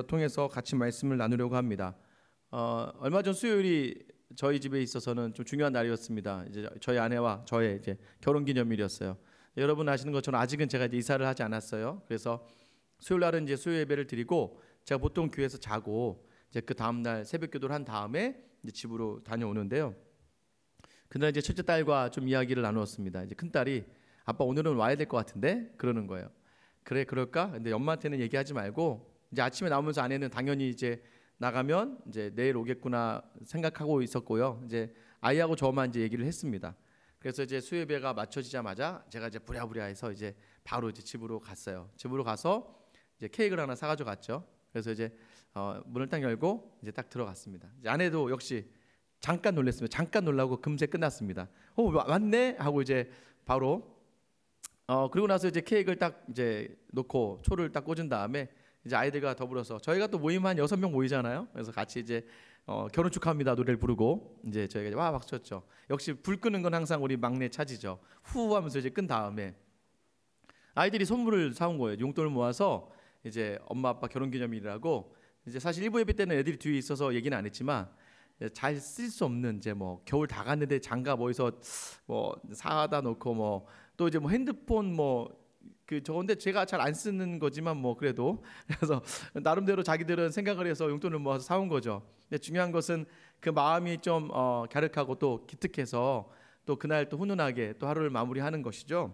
통해서 같이 말씀을 나누려고 합니다. 얼마 전 수요일이 저희 집에 있어서는 좀 중요한 날이었습니다. 이제 저희 아내와 저의 이제 결혼기념일이었어요. 여러분 아시는 것처럼 아직은 제가 이제 이사를 하지 않았어요. 그래서 수요일 날은 이제 수요 예배를 드리고 제가 보통 교회에서 자고 이제 그 다음 날 새벽 기도를 한 다음에 이제 집으로 다녀오는데요. 그날 이제 첫째 딸과 좀 이야기를 나누었습니다. 이제 큰 딸이 아빠 오늘은 와야 될 것 같은데 그러는 거예요. 그래 그럴까? 근데 엄마한테는 얘기하지 말고 이제 아침에 나오면서 아내는 당연히 이제 나가면 이제 내일 오겠구나 생각하고 있었고요. 이제 아이하고 저만 이제 얘기를 했습니다. 그래서 이제 수요예배가 맞춰지자마자 제가 이제 부랴부랴해서 이제 바로 이제 집으로 갔어요. 집으로 가서 이제 케이크를 하나 사가지고 갔죠. 그래서 이제 문을 딱 열고 이제 딱 들어갔습니다. 이제 아내도 역시 잠깐 놀랐습니다. 잠깐 놀라고 금세 끝났습니다. 왔네 하고 이제 바로 그리고 나서 이제 케이크를 딱 이제 놓고 초를 딱 꽂은 다음에 이제 아이들과 더불어서 저희가 또 모임 한 6명 모이잖아요. 그래서 같이 이제 결혼 축하합니다 노래를 부르고 이제 저희가 와 박수 쳤죠. 역시 불 끄는 건 항상 우리 막내 차지죠. 후 하면서 이제 끈 다음에 아이들이 선물을 사온 거예요. 용돈을 모아서 이제 엄마 아빠 결혼기념일이라고 이제 사실 일부 예배 때는 애들이 뒤에 있어서 얘기는 안 했지만 잘 쓸 수 없는 이제 뭐 겨울 다 갔는데 장갑 어디서 뭐 사다 놓고 뭐 또 이제 뭐 핸드폰 뭐 그 저건데 제가 잘 안 쓰는 거지만 뭐 그래도 그래서 나름대로 자기들은 생각을 해서 용돈을 모아서 사온 거죠. 근데 중요한 것은 그 마음이 좀 갸륵하고 또 기특해서 또 그날 또 훈훈하게 또 하루를 마무리하는 것이죠.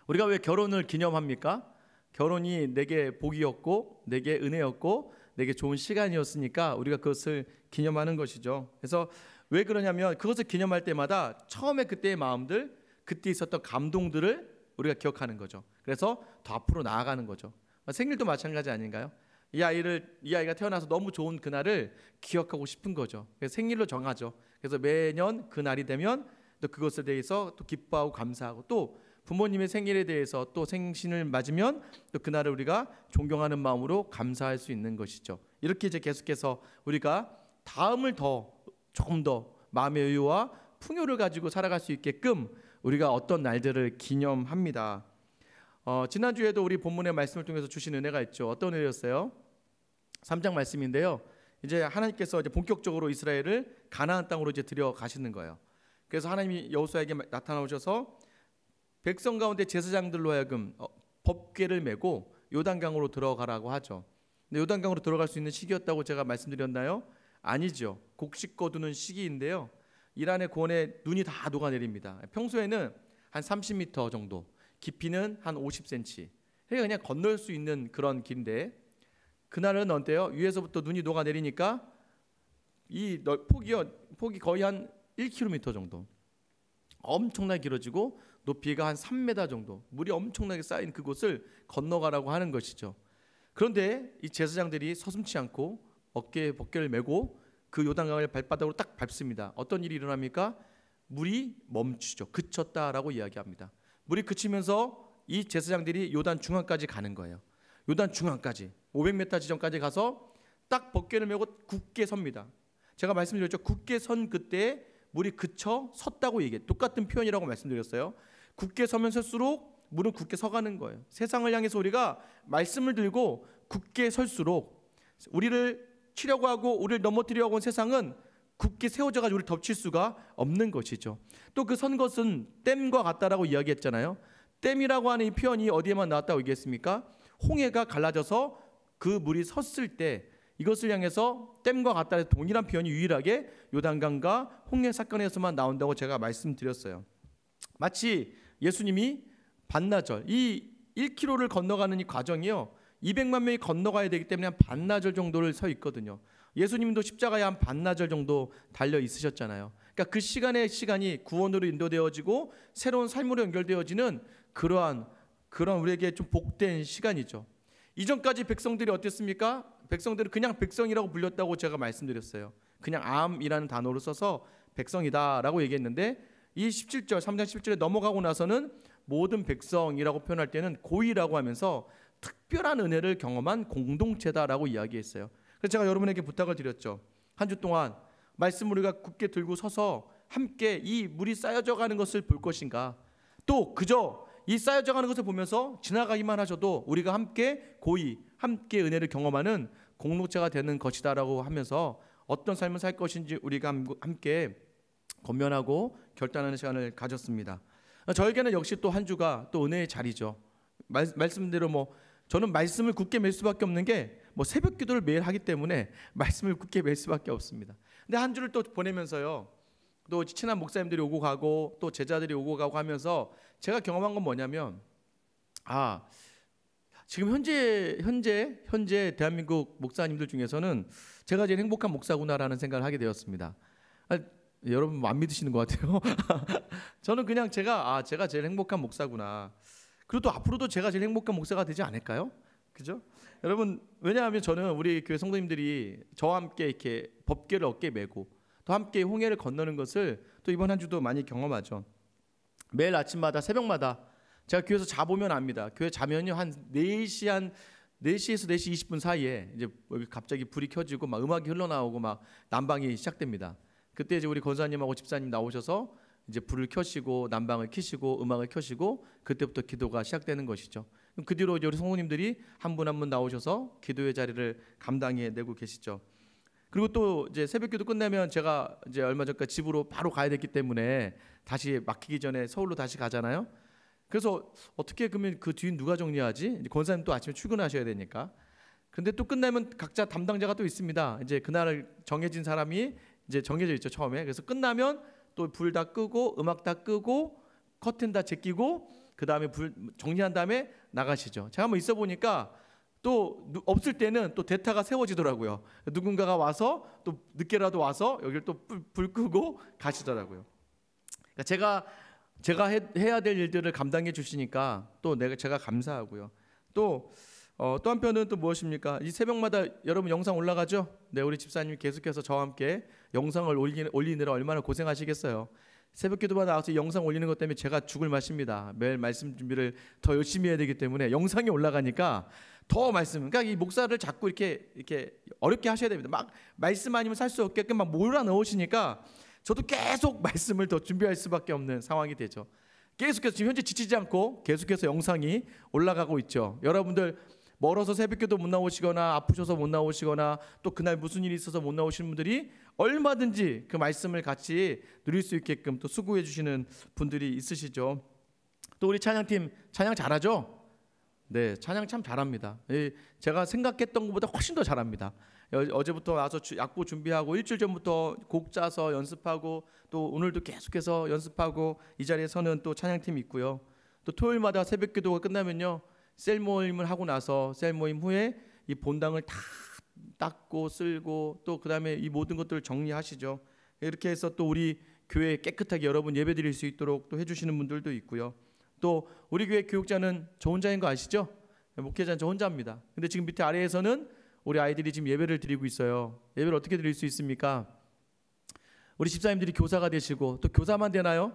우리가 왜 결혼을 기념합니까? 결혼이 내게 복이었고 내게 은혜였고 내게 좋은 시간이었으니까 우리가 그것을 기념하는 것이죠. 그래서 왜 그러냐면 그것을 기념할 때마다 처음에 그때의 마음들, 그때 있었던 감동들을 우리가 기억하는 거죠. 그래서 더 앞으로 나아가는 거죠. 생일도 마찬가지 아닌가요? 이 아이가 태어나서 너무 좋은 그날을 기억하고 싶은 거죠. 그래서 생일로 정하죠. 그래서 매년 그 날이 되면 또 그것에 대해서 또 기뻐하고 감사하고 또 부모님의 생일에 대해서 또 생신을 맞으면 또 그날을 우리가 존경하는 마음으로 감사할 수 있는 것이죠. 이렇게 이제 계속해서 우리가 다음을 조금 더 마음의 여유와 풍요를 가지고 살아갈 수 있게끔 우리가 어떤 날들을 기념합니다. 지난주에도 우리 본문의 말씀을 통해서 주신 은혜가 있죠. 어떤 은혜였어요? 3장 말씀인데요. 이제 하나님께서 이제 본격적으로 이스라엘을 가나안 땅으로 이제 들여가시는 거예요. 그래서 하나님이 여호수아에게 나타나오셔서 백성 가운데 제사장들로 하여금 법궤를 메고 요단강으로 들어가라고 하죠. 근데 요단강으로 들어갈 수 있는 시기였다고 제가 말씀드렸나요? 아니죠. 곡식 거두는 시기인데요. 이란의 고원에 눈이 다 녹아내립니다. 평소에는 한 30m 정도, 깊이는 한 50cm. 그러니까 그냥 건널 수 있는 그런 길인데 그날은 어때요? 위에서부터 눈이 녹아내리니까 이 폭이 거의 한 1km 정도. 엄청나게 길어지고 높이가 한 3m 정도. 물이 엄청나게 쌓인 그곳을 건너가라고 하는 것이죠. 그런데 이 제사장들이 서슴지 않고 어깨에 법궤를 메고 그 요단강을 발바닥으로 딱 밟습니다. 어떤 일이 일어납니까? 물이 멈추죠. 그쳤다라고 이야기합니다. 물이 그치면서 이 제사장들이 요단 중앙까지 가는 거예요. 요단 중앙까지 500m 지점까지 가서 딱 법궤를 메고 굳게 섭니다. 제가 말씀드렸죠. 굳게 선 그때 물이 그쳐 섰다고 얘기해. 똑같은 표현이라고 말씀드렸어요. 굳게 서면 설수록 물은 굳게 서가는 거예요. 세상을 향해서 우리가 말씀을 들고 굳게 설수록 우리를 치려고 하고 우리를 넘어뜨리려고 하는 세상은 굳게 세워져가지고 우리를 덮칠 수가 없는 것이죠. 또 그 선 것은 댐과 같다라고 이야기했잖아요. 댐이라고 하는 이 표현이 어디에만 나왔다고 얘기했습니까? 홍해가 갈라져서 그 물이 섰을 때 이것을 향해서 댐과 같다는 동일한 표현이 유일하게 요단강과 홍해 사건에서만 나온다고 제가 말씀드렸어요. 마치 예수님이 반나절 이 1km를 건너가는 이 과정이요 200만 명이 건너가야 되기 때문에 한 반나절 정도를 서 있거든요. 예수님도 십자가에 한 반나절 정도 달려 있으셨잖아요. 그러니까 그 시간이 구원으로 인도되어지고 새로운 삶으로 연결되어지는 그런 우리에게 좀 복된 시간이죠. 이전까지 백성들이 어땠습니까? 백성들은 그냥 백성이라고 불렸다고 제가 말씀드렸어요. 그냥 암이라는 단어로 써서 백성이다라고 얘기했는데 이 17절 3장 17절에 넘어가고 나서는 모든 백성이라고 표현할 때는 고이라고 하면서 특별한 은혜를 경험한 공동체다라고 이야기했어요. 그래서 제가 여러분에게 부탁을 드렸죠. 한 주 동안 말씀을 우리가 굳게 들고 서서 함께 이 물이 쌓여져 가는 것을 볼 것인가, 또 그저 이 쌓여져 가는 것을 보면서 지나가기만 하셔도 우리가 함께 고이, 함께 은혜를 경험하는 공동체가 되는 것이다라고 하면서 어떤 삶을 살 것인지 우리가 함께 권면하고 결단하는 시간을 가졌습니다. 저에게는 역시 또 한 주가 또 은혜의 자리죠. 말씀대로 저는 말씀을 굳게 맬 수밖에 없는 게 새벽 기도를 매일 하기 때문에 말씀을 굳게 맬 수밖에 없습니다. 근데 한 주를 또 보내면서요, 또 친한 목사님들이 오고 가고 또 제자들이 오고 가고 하면서 제가 경험한 건 뭐냐면, 지금 현재 대한민국 목사님들 중에서는 제가 제일 행복한 목사구나라는 생각을 하게 되었습니다. 여러분 안 믿으시는 것 같아요. 저는 그냥 제가 제일 행복한 목사구나. 그리고 또 앞으로도 제가 제일 행복한 목사가 되지 않을까요? 그죠? 여러분, 왜냐하면 저는 우리 교회 성도님들이 저와 함께 이렇게 법궤를 어깨에 메고 또 함께 홍해를 건너는 것을 또 이번 한 주도 많이 경험하죠. 매일 아침마다 새벽마다 제가 교회에서 자보면 압니다. 교회 자면요 한 4시에서 4시 20분 사이에 이제 여기 갑자기 불이 켜지고 막 음악이 흘러나오고 막 난방이 시작됩니다. 그때 이제 우리 권사님하고 집사님 나오셔서 이제 불을 켜시고 난방을 켜시고 음악을 켜시고 그때부터 기도가 시작되는 것이죠. 그 뒤로 이제 우리 성도님들이 한 분 한 분 나오셔서 기도의 자리를 감당해 내고 계시죠. 그리고 또 이제 새벽기도 끝나면 제가 이제 얼마 전까지 집으로 바로 가야 됐기 때문에 다시 막히기 전에 서울로 다시 가잖아요. 그래서 어떻게 그러면 그 뒤는 누가 정리하지? 권사님 또 아침에 출근하셔야 되니까. 근데 또 끝나면 각자 담당자가 또 있습니다. 이제 그날 정해진 사람이 이제 정해져 있죠, 처음에. 그래서 끝나면 또 불 다 끄고 음악 다 끄고 커튼 다 제끼고 그 다음에 불 정리한 다음에 나가시죠. 제가 한번 있어 보니까 또 없을 때는 또 대타가 세워지더라고요. 누군가가 와서 또 늦게라도 와서 여기를 또 불 끄고 가시더라고요. 그러니까 제가 해야 될 일들을 감당해 주시니까 또 제가 감사하고요. 또 한편은 또 무엇입니까? 이 새벽마다 여러분 영상 올라가죠? 네, 우리 집사님이 계속해서 저와 함께 영상을 올리느라 얼마나 고생하시겠어요. 새벽기도마다 나와서 영상 올리는 것 때문에 제가 죽을 맛입니다. 매일 말씀 준비를 더 열심히 해야 되기 때문에 영상이 올라가니까 더 말씀. 그러니까 이 목사를 자꾸 이렇게 어렵게 하셔야 됩니다. 막 말씀 아니면 살 수 없게끔 막 몰아 넣으시니까 저도 계속 말씀을 더 준비할 수밖에 없는 상황이 되죠. 계속해서 지금 현재 지치지 않고 계속해서 영상이 올라가고 있죠. 여러분들 멀어서 새벽기도 못 나오시거나 아프셔서 못 나오시거나 또 그날 무슨 일이 있어서 못 나오시는 분들이 얼마든지 그 말씀을 같이 누릴 수 있게끔 또 수고해 주시는 분들이 있으시죠. 또 우리 찬양팀 찬양 잘하죠? 네, 찬양 참 잘합니다. 제가 생각했던 것보다 훨씬 더 잘합니다. 어제부터 와서 약보 준비하고 일주일 전부터 곡 짜서 연습하고 또 오늘도 계속해서 연습하고 이 자리에 서는 또 찬양팀이 있고요. 또 토요일마다 새벽 기도가 끝나면요, 셀 모임을 하고 나서 셀 모임 후에 이 본당을 다 닦고 쓸고 또 그다음에 이 모든 것들을 정리하시죠. 이렇게 해서 또 우리 교회 깨끗하게 여러분 예배드릴 수 있도록 또 해주시는 분들도 있고요. 또 우리 교회 교육자는 저 혼자인 거 아시죠? 목회자는 저 혼자입니다. 근데 지금 밑에 아래에서는 우리 아이들이 지금 예배를 드리고 있어요. 예배를 어떻게 드릴 수 있습니까? 우리 집사님들이 교사가 되시고 또 교사만 되나요?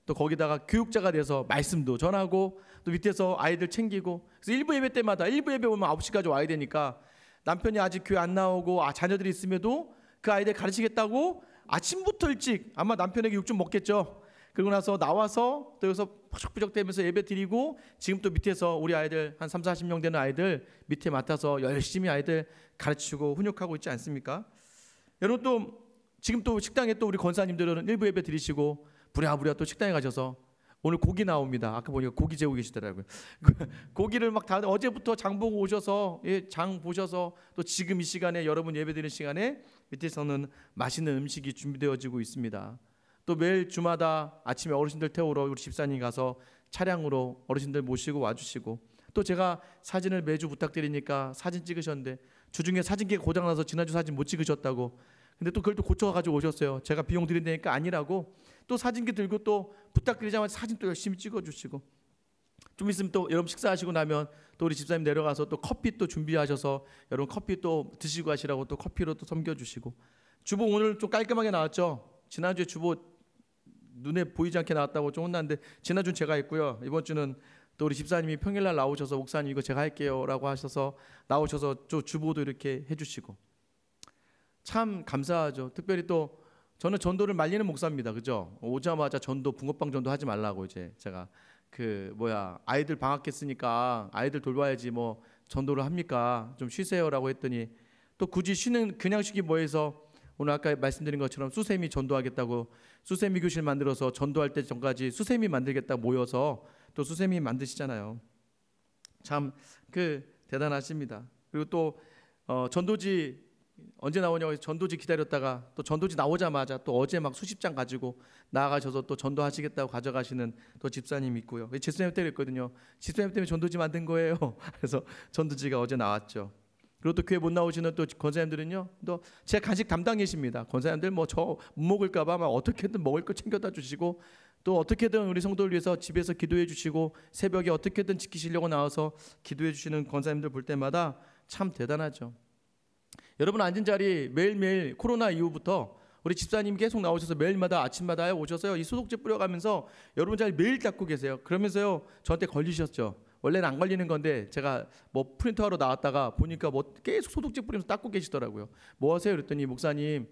또 거기다가 교육자가 돼서 말씀도 전하고 또 밑에서 아이들 챙기고. 그래서 일부 예배 때마다 일부 예배 오면 9시까지 와야 되니까 남편이 아직 교회 안 나오고 자녀들이 있음에도 그 아이들 가르치겠다고 아침부터 일찍 아마 남편에게 욕 좀 먹겠죠. 그리고 나서 나와서 또 여기서 푸적푸적 대면서 예배 드리고 지금 또 밑에서 우리 아이들 한 3, 40명 되는 아이들 밑에 맡아서 열심히 아이들 가르치고 훈육하고 있지 않습니까? 여러분 또 지금 또 식당에 또 우리 권사님들은 일부 예배 드리시고 부랴부랴 또 식당에 가셔서 오늘 고기 나옵니다. 아까 보니까 고기 재고 계시더라고요. 고기를 막 다 어제부터 장 보고 오셔서 장 보셔서 또 지금 이 시간에 여러분 예배드리는 시간에 밑에서는 맛있는 음식이 준비되어지고 있습니다. 또 매일 주마다 아침에 어르신들 태우러 우리 집사님 가서 차량으로 어르신들 모시고 와주시고 또 제가 사진을 매주 부탁드리니까 사진 찍으셨는데 주중에 사진기가 고장나서 지난주 사진 못 찍으셨다고. 근데 또 그걸 또 고쳐가지고 오셨어요. 제가 비용 드린다니까 아니라고 또 사진기 들고 또 부탁드리자마자 사진 또 열심히 찍어주시고 좀 있으면 또 여러분 식사하시고 나면 또 우리 집사님 내려가서 또 커피 또 준비하셔서 여러분 커피 또 드시고 가시라고 또 커피로 또 섬겨주시고. 주보 오늘 좀 깔끔하게 나왔죠. 지난주에 주보 눈에 보이지 않게 나왔다고 좀 혼났는데 지난주는 제가 했고요. 이번 주는 또 우리 집사님이 평일날 나오셔서 목사님 이거 제가 할게요 라고 하셔서 나오셔서 또 주보도 이렇게 해주시고 참 감사하죠. 특별히 또 저는 전도를 말리는 목사입니다. 그죠? 오자마자 전도 붕어빵 전도 하지 말라고 이제 제가 아이들 방학했으니까 아이들 돌봐야지 뭐 전도를 합니까? 좀 쉬세요라고 했더니 또 굳이 쉬는 그냥 쉬기 뭐해서 오늘 아까 말씀드린 것처럼 수세미 전도하겠다고 수세미 교실 만들어서 전도할 때 전까지 수세미 만들겠다 모여서 또 수세미 만드시잖아요. 참 대단하십니다. 그리고 또 전도지 언제 나오냐고 해서 전도지 기다렸다가 또 전도지 나오자마자 또 어제 막 수십 장 가지고 나아가셔서 또 전도하시겠다고 가져가시는 또 집사님 있고요. 집사님 때문에 그랬거든요. 집사님 때문에 전도지 만든 거예요. 그래서 전도지가 어제 나왔죠. 그리고 또 교회 못 나오시는 또 권사님들은요, 또 제 간식 담당이십니다. 권사님들 뭐 저 못 먹을까봐 막 어떻게든 먹을 거 챙겨다 주시고 또 어떻게든 우리 성도를 위해서 집에서 기도해 주시고 새벽에 어떻게든 지키시려고 나와서 기도해 주시는 권사님들 볼 때마다 참 대단하죠. 여러분 앉은 자리 매일매일 코로나 이후부터 우리 집사님 계속 나오셔서 매일마다 아침마다 오셔서요 이 소독제 뿌려가면서 여러분 자리 매일 닦고 계세요. 그러면서요 저한테 걸리셨죠. 원래는 안 걸리는 건데 제가 뭐 프린터하러 나왔다가 보니까 뭐 계속 소독제 뿌리면서 닦고 계시더라고요. 뭐 하세요? 그랬더니 목사님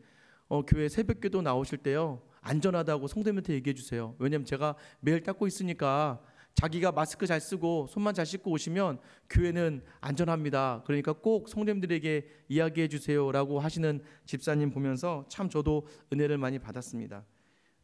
교회 새벽기도 나오실 때요 안전하다고 성도님한테 얘기해 주세요. 왜냐면 제가 매일 닦고 있으니까 자기가 마스크 잘 쓰고 손만 잘 씻고 오시면 교회는 안전합니다. 그러니까 꼭 성도님들에게 이야기해 주세요라고 하시는 집사님 보면서 참 저도 은혜를 많이 받았습니다.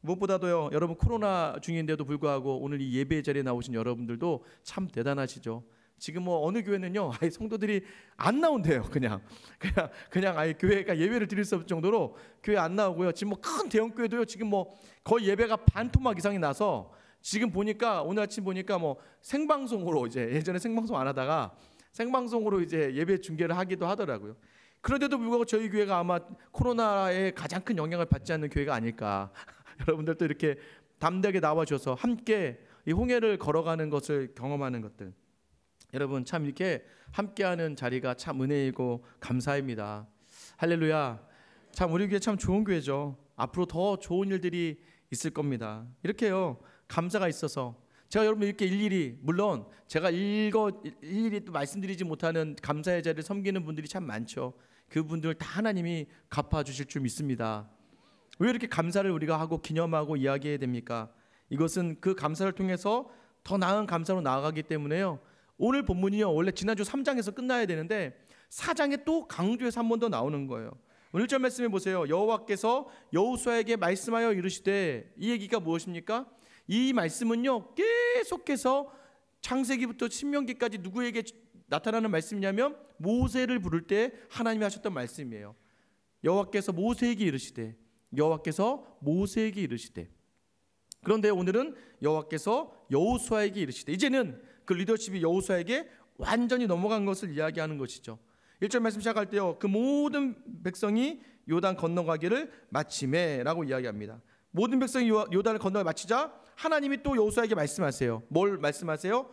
무엇보다도요 여러분 코로나 중인데도 불구하고 오늘 이 예배 자리에 나오신 여러분들도 참 대단하시죠. 지금 뭐 어느 교회는요 아예 성도들이 안 나온대요. 그냥 아예 교회가 예배를 드릴 수 없을 정도로 교회 안 나오고요. 지금 뭐 큰 대형 교회도요 지금 뭐 거의 예배가 반 토막 이상이 나서 지금 보니까 오늘 아침 보니까 뭐 생방송으로 이제 예전에 생방송 안 하다가 생방송으로 이제 예배 중계를 하기도 하더라고요. 그런데도 불구하고 저희 교회가 아마 코로나에 가장 큰 영향을 받지 않는 교회가 아닐까. 여러분들도 이렇게 담대하게 나와주셔서 함께 이 홍해를 걸어가는 것을 경험하는 것들, 여러분 참 이렇게 함께하는 자리가 참 은혜이고 감사입니다. 할렐루야. 참 우리 교회 참 좋은 교회죠. 앞으로 더 좋은 일들이 있을 겁니다. 이렇게요 감사가 있어서 제가 여러분 이렇게 일일이 물론 제가 일일이 또 말씀드리지 못하는 감사의 자리를 섬기는 분들이 참 많죠. 그분들 다 하나님이 갚아주실 줄 믿습니다. 왜 이렇게 감사를 우리가 하고 기념하고 이야기해야 됩니까? 이것은 그 감사를 통해서 더 나은 감사로 나아가기 때문에요. 오늘 본문이요 원래 지난주 3장에서 끝나야 되는데 4장에 또 강조해서 한 번 더 나오는 거예요. 오늘 1절 말씀해 보세요. 여호와께서 여호수아에게 말씀하여 이르시되, 이 얘기가 무엇입니까? 이 말씀은요 계속해서 창세기부터 신명기까지 누구에게 나타나는 말씀이냐면 모세를 부를 때 하나님이 하셨던 말씀이에요. 여호와께서 모세에게 이르시되, 여호와께서 모세에게 이르시되. 그런데 오늘은 여호와께서 여호수아에게 이르시되, 이제는 그 리더십이 여호수아에게 완전히 넘어간 것을 이야기하는 것이죠. 1절 말씀 시작할 때요 그 모든 백성이 요단 건너가기를 마치매라고 이야기합니다. 모든 백성이 요단을 건너가 마치자 하나님이 또 여호수아에게 말씀하세요. 뭘 말씀하세요?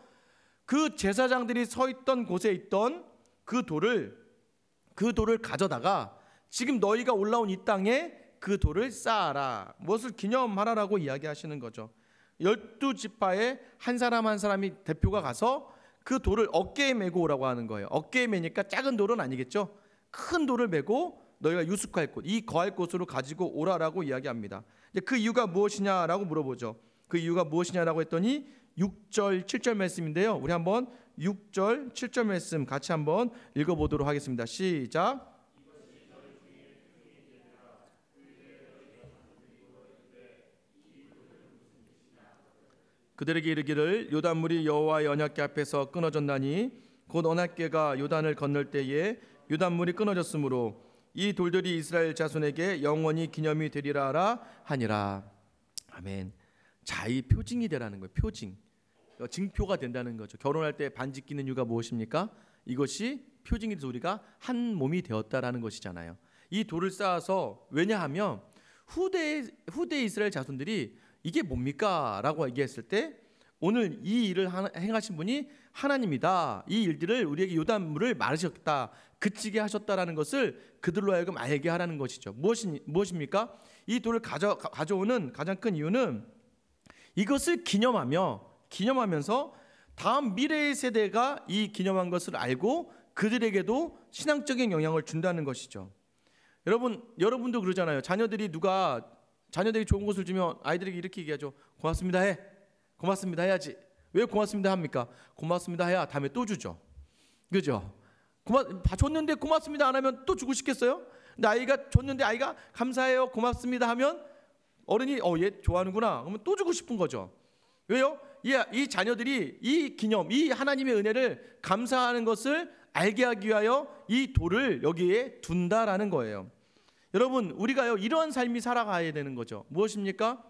그 제사장들이 서 있던 곳에 있던 그 돌을 가져다가 지금 너희가 올라온 이 땅에 그 돌을 쌓아라. 무엇을 기념하라라고 이야기하시는 거죠. 12지파의 한 사람 한 사람이 대표가 가서 그 돌을 어깨에 메고 오라고 하는 거예요. 어깨에 메니까 작은 돌은 아니겠죠. 큰 돌을 메고 너희가 유숙할 곳, 이 거할 곳으로 가지고 오라라고 이야기합니다. 이제 그 이유가 무엇이냐라고 물어보죠. 그 이유가 무엇이냐라고 했더니 6절 7절 말씀인데요. 우리 한번 6절 7절 말씀 같이 한번 읽어보도록 하겠습니다. 시작. 그들에게 이르기를 요단물이 여호와의 언약궤 앞에서 끊어졌나니 곧 언약궤가 요단을 건널 때에 요단물이 끊어졌으므로 이 돌들이 이스라엘 자손에게 영원히 기념이 되리라 하니라. 아멘. 자, 이 표징이 되라는 거예요. 표징. 증표가 된다는 거죠. 결혼할 때 반지 끼는 이유가 무엇입니까? 이것이 표징이 돼서 우리가 한 몸이 되었다라는 것이잖아요. 이 돌을 쌓아서, 왜냐하면 후대 이스라엘 자손들이 이게 뭡니까? 라고 얘기했을 때 오늘 이 일을 행하신 분이 하나님이다. 이 일들을 우리에게 요단물을 마르셨다, 그치게 하셨다라는 것을 그들로 하여금 알게 하라는 것이죠. 무엇입니까? 이 돌을 가져오는 가장 큰 이유는 이것을 기념하면서 다음 미래의 세대가 이 기념한 것을 알고 그들에게도 신앙적인 영향을 준다는 것이죠. 여러분도 그러잖아요. 자녀들이 좋은 것을 주면 아이들에게 이렇게 얘기하죠. 고맙습니다 해. 고맙습니다 해야지. 왜 고맙습니다 합니까? 고맙습니다 해야 다음에 또 주죠. 그죠? 줬는데 고맙습니다 안 하면 또 주고 싶겠어요? 근데 아이가 줬는데 아이가 감사해요 고맙습니다 하면 어른이 얘 좋아하는구나 그러면 또 주고 싶은 거죠. 왜요? 이 자녀들이 이 기념, 이 하나님의 은혜를 감사하는 것을 알게 하기 위하여 이 돌을 여기에 둔다라는 거예요. 여러분 우리가요 이러한 삶이 살아가야 되는 거죠. 무엇입니까?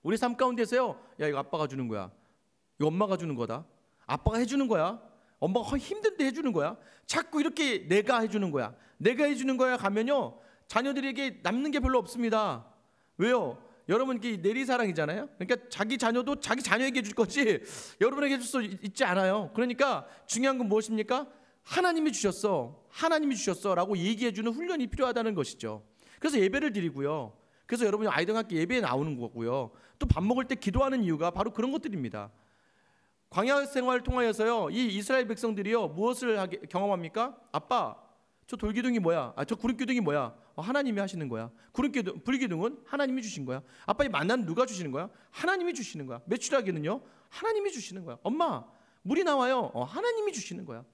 우리 삶 가운데서요, 야 이거 아빠가 주는 거야, 이거 엄마가 주는 거다, 아빠가 해주는 거야, 엄마가 힘든데 해주는 거야, 자꾸 이렇게 내가 해주는 거야, 내가 해주는 거야 가면요 자녀들에게 남는 게 별로 없습니다. 왜요? 여러분 이게 내리사랑이잖아요. 그러니까 자기 자녀도 자기 자녀에게 줄 거지 여러분에게 줄 수 있지 않아요. 그러니까 중요한 건 무엇입니까? 하나님이 주셨어, 하나님이 주셨어라고 얘기해주는 훈련이 필요하다는 것이죠. 그래서 예배를 드리고요. 그래서 여러분이 아이들과 함께 예배에 나오는 거고요. 또 밥 먹을 때 기도하는 이유가 바로 그런 것들입니다. 광야 생활을 통하여서요, 이 이스라엘 백성들이요 무엇을 경험합니까? 아빠, 저 돌기둥이 뭐야? 저 구름기둥이 뭐야? 하나님이 하시는 거야. 불기둥은 하나님이 주신 거야. 아빠, 이 만나는 누가 주시는 거야? 하나님이 주시는 거야. 메추라기는요 하나님이 주시는 거야. 엄마, 물이 나와요. 하나님이 주시는 거야.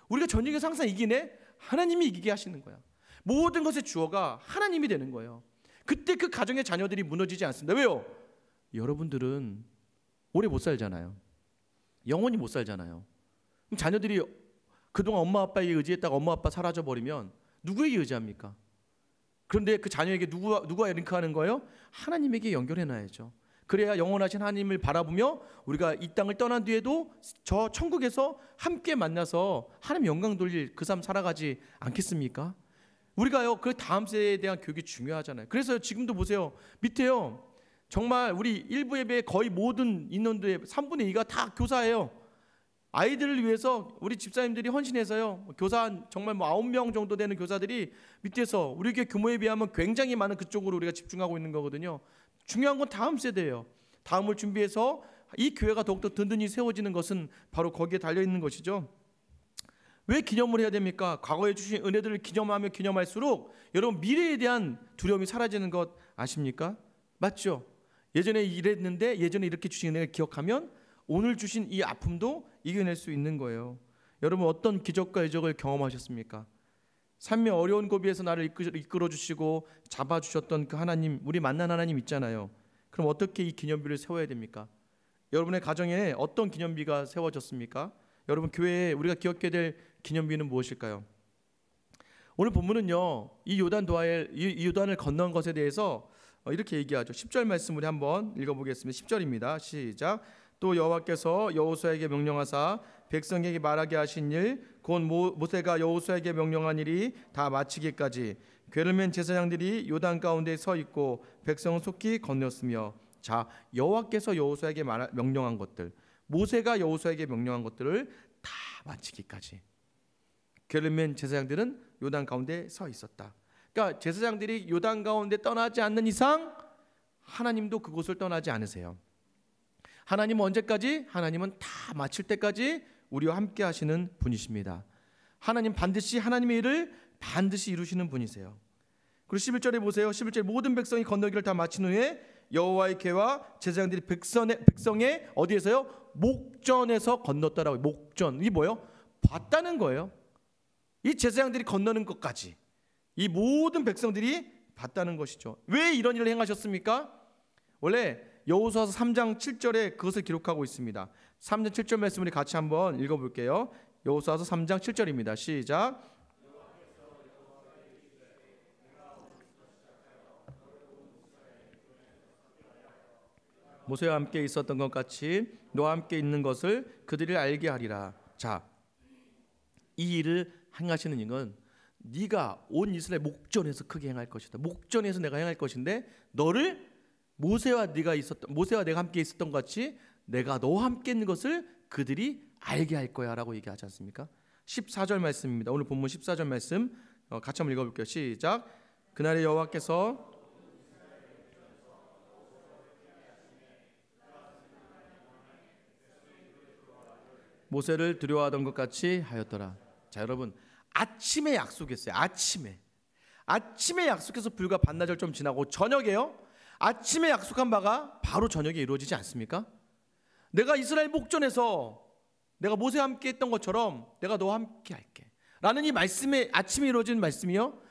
우리가 전쟁에서 항상 이기네? 하나님이 이기게 하시는 거야. 모든 것의 주어가 하나님이 되는 거예요. 그때 그 가정의 자녀들이 무너지지 않습니다. 왜요? 여러분들은 오래 못 살잖아요. 영원히 못 살잖아요. 그럼 자녀들이 그동안 엄마 아빠에게 의지했다가 엄마 아빠 사라져 버리면 누구에게 의지합니까? 그런데 그 자녀에게 누가 링크하는 거예요? 하나님에게 연결해 놔야죠. 그래야 영원하신 하나님을 바라보며 우리가 이 땅을 떠난 뒤에도 저 천국에서 함께 만나서 하나님 영광 돌릴 그 삶 살아가지 않겠습니까? 우리가요 그 다음 세대에 대한 교육이 중요하잖아요. 그래서 지금도 보세요. 밑에요 정말 우리 일부 예배 거의 모든 인원들의 3분의 2가 다 교사예요. 아이들을 위해서 우리 집사님들이 헌신해서요 교사 정말 9명 정도 되는 교사들이 밑에서 우리 교회 규모에 비하면 굉장히 많은 그쪽으로 우리가 집중하고 있는 거거든요. 중요한 건 다음 세대예요. 다음을 준비해서 이 교회가 더욱더 든든히 세워지는 것은 바로 거기에 달려있는 것이죠. 왜 기념을 해야 됩니까? 과거에 주신 은혜들을 기념하며 기념할수록 여러분 미래에 대한 두려움이 사라지는 것 아십니까? 맞죠? 예전에 이랬는데 예전에 이렇게 주신 은혜를 기억하면 오늘 주신 이 아픔도 이겨낼 수 있는 거예요. 여러분 어떤 기적과 이적을 경험하셨습니까? 삶의 어려운 고비에서 나를 이끌어 주시고 잡아주셨던 그 하나님, 우리 만난 하나님 있잖아요. 그럼 어떻게 이 기념비를 세워야 됩니까? 여러분의 가정에 어떤 기념비가 세워졌습니까? 여러분 교회에 우리가 기억해야 될 기념비는 무엇일까요? 오늘 본문은요 이 요단을 건넌 것에 대해서 이렇게 얘기하죠. 10절 말씀 우리 한번 읽어보겠습니다. 10절입니다. 시작. 또 여호와께서 여호수아에게 명령하사 백성에게 말하게 하신 일 곧 모세가 여호수아에게 명령한 일이 다 마치기까지 궤를 맨 제사장들이 요단 가운데 서 있고 백성은 속히 건넜으며. 자, 여호와께서 여호수아에게 명령한 것들, 모세가 여호수아에게 명령한 것들을 다 마치기까지 궤를 맨 제사장들은 요단 가운데 서 있었다. 그러니까 제사장들이 요단 가운데 떠나지 않는 이상 하나님도 그곳을 떠나지 않으세요. 하나님은 언제까지? 하나님은 다 마칠 때까지 우리와 함께 하시는 분이십니다. 하나님 반드시 하나님의 일을 반드시 이루시는 분이세요. 그리고 11절에 보세요. 11절 모든 백성이 건너기를 다 마친 후에 여호와의 궤와 제사장들이 백성의 어디에서요? 목전에서 건넜다라고. 목전, 이게 뭐예요? 봤다는 거예요. 이 제사장들이 건너는 것까지 이 모든 백성들이 봤다는 것이죠. 왜 이런 일을 행하셨습니까? 원래 여호수아서 3장 7절에 그것을 기록하고 있습니다. 3장 7절 말씀 우리 같이 한번 읽어볼게요. 여호수아서 3장 7절입니다. 시작. 모세와 함께 있었던 것 같이 너와 함께 있는 것을 그들이 알게 하리라. 자, 이 일을 행하시는 이건 네가 온 이스라엘 목전에서 크게 행할 것이다. 목전에서 내가 행할 것인데 너를 모세와 내가 함께 있었던 것 같이 내가 너와 함께 있는 것을 그들이 알게 할 거야 라고 얘기하지 않습니까? 14절 말씀입니다. 오늘 본문 14절 말씀 같이 한번 읽어볼게요. 시작. 그날에 여호와께서 모세를 두려워하던 것 같이 하였더라. 자, 여러분 아침에 약속했어요. 아침에 약속해서 불과 반나절 좀 지나고 저녁에요. 아침에 약속한 바가 바로 저녁에 이루어지지 않습니까? 내가 이스라엘 목전에서 내가 모세와 함께 했던 것처럼 내가 너와 함께 할게 라는 이 말씀에 아침에 이루어진 말씀이요,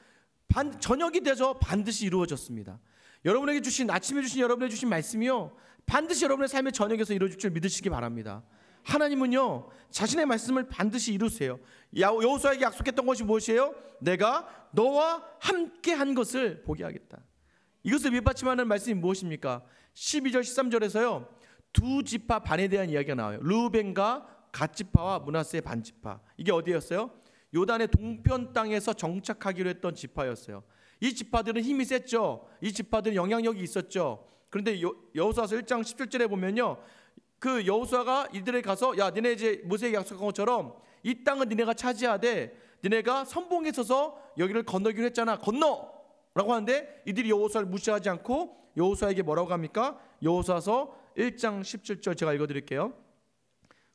저녁이 돼서 반드시 이루어졌습니다. 여러분에게 주신, 아침에 주신 여러분에게 주신 말씀이요, 반드시 여러분의 삶의 저녁에서 이루어질 줄 믿으시기 바랍니다. 하나님은요 자신의 말씀을 반드시 이루세요. 여호수아에게 약속했던 것이 무엇이에요? 내가 너와 함께 한 것을 보게 하겠다. 이것을 밑받침하는 말씀이 무엇입니까? 12절 13절에서요 두 지파 반에 대한 이야기가 나와요. 르우벤과 갓지파와 므낫세 반지파. 이게 어디였어요? 요단의 동편 땅에서 정착하기로 했던 지파였어요. 이 지파들은 힘이 셌죠. 이 지파들은 영향력이 있었죠. 그런데 여호수아서 1장 17절에 보면요, 그 여호수아가 이들에게 가서 야 니네 이제 모세에게 약속한 것처럼 이 땅은 니네가 차지하되 니네가 선봉에 서서 여기를 건너기로 했잖아, 건너! 라고 하는데 이들이 여호수아를 무시하지 않고 여호수아에게 뭐라고 합니까? 여호수아서 1장 17절 제가 읽어드릴게요.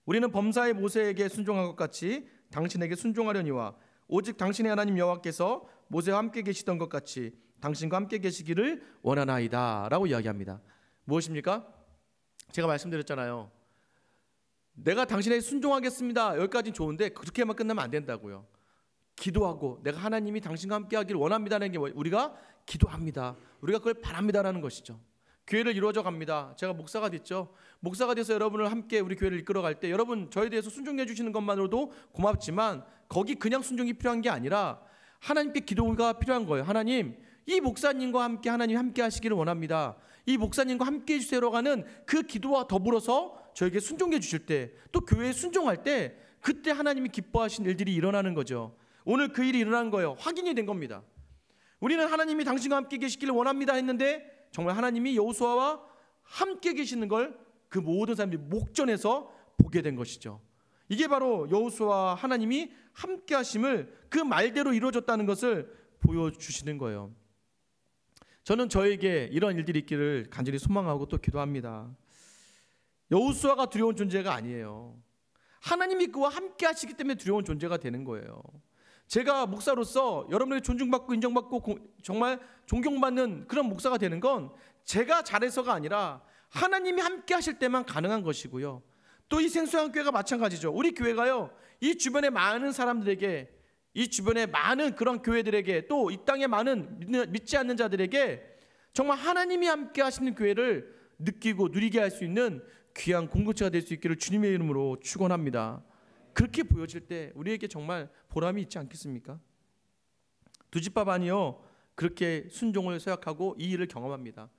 우리는 범사의 모세에게 순종한 것 같이 당신에게 순종하려니와 오직 당신의 하나님 여호와께서 모세와 함께 계시던 것 같이 당신과 함께 계시기를 원하나이다 라고 이야기합니다. 무엇입니까? 제가 말씀드렸잖아요. 내가 당신에게 순종하겠습니다. 여기까지는 좋은데 그렇게만 끝나면 안 된다고요. 기도하고 내가 하나님이 당신과 함께 하기를 원합니다라는 게 우리가 기도합니다. 우리가 그걸 바랍니다라는 것이죠. 교회를 이루어져 갑니다. 제가 목사가 됐죠. 목사가 돼서 여러분을 함께 우리 교회를 이끌어갈 때 여러분 저에 대해서 순종해 주시는 것만으로도 고맙지만 거기 그냥 순종이 필요한 게 아니라 하나님께 기도가 필요한 거예요. 하나님, 이 목사님과 함께 하나님 함께 하시기를 원합니다. 이 목사님과 함께 해주세요라고 하는 그 기도와 더불어서 저에게 순종해 주실 때, 또 교회에 순종할 때 그때 하나님이 기뻐하신 일들이 일어나는 거죠. 오늘 그 일이 일어난 거예요. 확인이 된 겁니다. 우리는 하나님이 당신과 함께 계시기를 원합니다 했는데 정말 하나님이 여호수아와 함께 계시는 걸 그 모든 사람들이 목전에서 보게 된 것이죠. 이게 바로 여호수아와 하나님이 함께 하심을 그 말대로 이루어졌다는 것을 보여주시는 거예요. 저는 저에게 이런 일들이 있기를 간절히 소망하고 또 기도합니다. 여호수아가 두려운 존재가 아니에요. 하나님이 그와 함께 하시기 때문에 두려운 존재가 되는 거예요. 제가 목사로서 여러분에게 존중받고 인정받고 정말 존경받는 그런 목사가 되는 건 제가 잘해서가 아니라 하나님이 함께 하실 때만 가능한 것이고요. 또 이 생수한 교회가 마찬가지죠. 우리 교회가요, 이 주변의 많은 사람들에게, 이 주변의 많은 그런 교회들에게, 또 이 땅의 많은 믿지 않는 자들에게 정말 하나님이 함께 하시는 교회를 느끼고 누리게 할 수 있는 귀한 공동체가 될 수 있기를 주님의 이름으로 축원합니다. 그렇게 보여질 때 우리에게 정말 보람이 있지 않겠습니까? 두 지파 반이요 그렇게 순종을 서약하고 이 일을 경험합니다.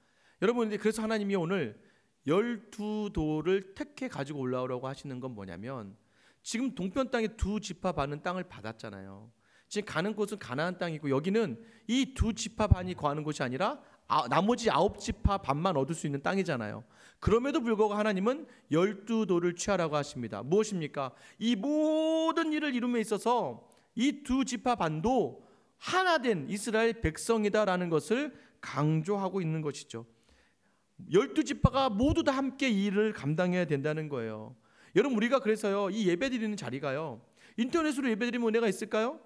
여러분, 그래서 하나님이 오늘 12도를 택해 가지고 올라오라고 하시는 건 뭐냐면, 지금 동편 땅에 두 지파 반은 땅을 받았잖아요. 지금 가는 곳은 가나안 땅이고 여기는 이 두 지파 반이 거하는 곳이 아니라 나머지 9지파 반만 얻을 수 있는 땅이잖아요. 그럼에도 불구하고 하나님은 12도를 취하라고 하십니다. 무엇입니까? 이 모든 일을 이룸에 있어서 이 두 지파 반도 하나된 이스라엘 백성이다라는 것을 강조하고 있는 것이죠. 12지파가 모두 다 함께 이 일을 감당해야 된다는 거예요. 여러분, 우리가 그래서요 이 예배 드리는 자리가요, 인터넷으로 예배 드리면 은혜가 있을까요?